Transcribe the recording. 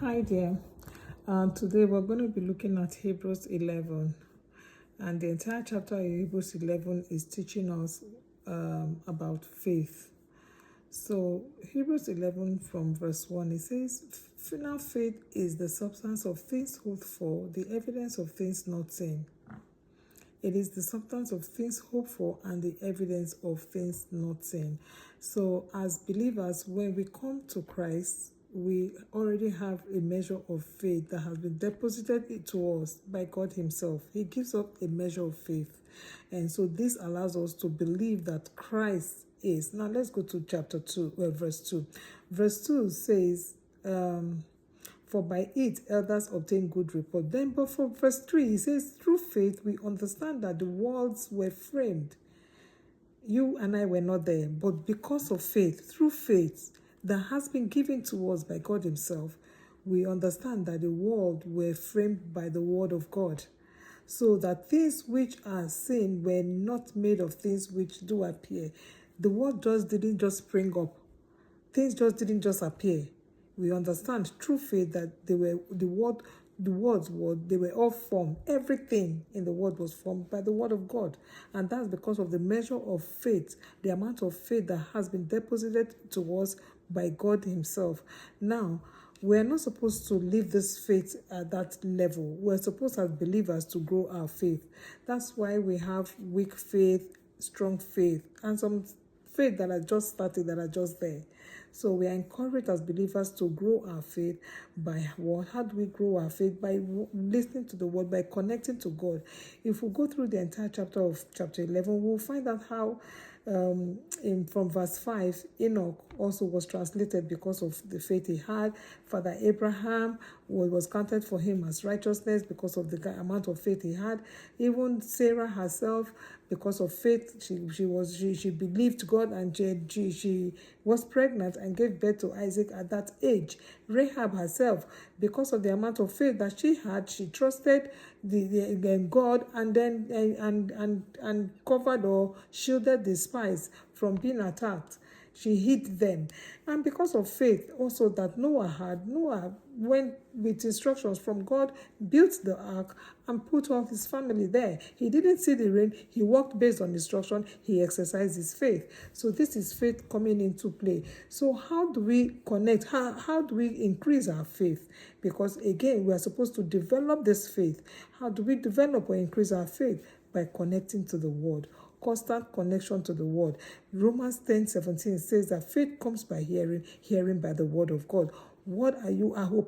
Hi there. Today we're going to be looking at Hebrews 11, and the entire chapter of Hebrews 11 is teaching us about faith. So, Hebrews 11 from verse 1, it says, Now faith is the substance of things hoped for, the evidence of things not seen. It is the substance of things hoped for and the evidence of things not seen. So, as believers, when we come to Christ, we already have a measure of faith that has been deposited to us by God Himself. He gives us a measure of faith. And so, this allows us to believe that Christ is. Now, let's go to chapter 2, verse 2. Verse 2 says, for by it elders obtain good report. But for verse 3, he says, through faith we understand that the worlds were framed. You and I were not there, but because of faith, through faith that has been given to us by God Himself, we understand that the world were framed by the word of God. So that things which are seen were not made of things which do appear. The world didn't just spring up. Things just didn't just appear. We understand through faith that they were they were all formed. Everything in the world was formed by the word of God. And that's because of the measure of faith, the amount of faith that has been deposited to us by God Himself. Now, we're not supposed to leave this faith at that level. We're supposed as believers to grow our faith. That's why we have weak faith, strong faith, and some faith that are just started, that are just there. So we are encouraged as believers to grow our faith by what? How do we grow our faith? By listening to the word, by connecting to God. If we go through the entire chapter of chapter 11, we'll find out how from verse 5, Enoch also was translated because of the faith he had. Father Abraham was counted for him as righteousness because of the amount of faith he had. Even Sarah herself, because of faith, she believed God, and she was pregnant and gave birth to Isaac at that age. Rahab herself, because of the amount of faith that she had, she trusted the God, and then and covered or shielded the spies from being attacked. She hid them. And because of faith also that Noah went with instructions from God, built the ark and put all his family there. He didn't see the rain. He walked based on instruction. He exercised his faith. So this is faith coming into play. So how do we connect? How do we increase our faith? Because again, we are supposed to develop this faith. How do we develop or increase our faith? By connecting to the word. Constant connection to the word. Romans 10:17 says that faith comes by hearing, hearing by the word of God. What are you hoping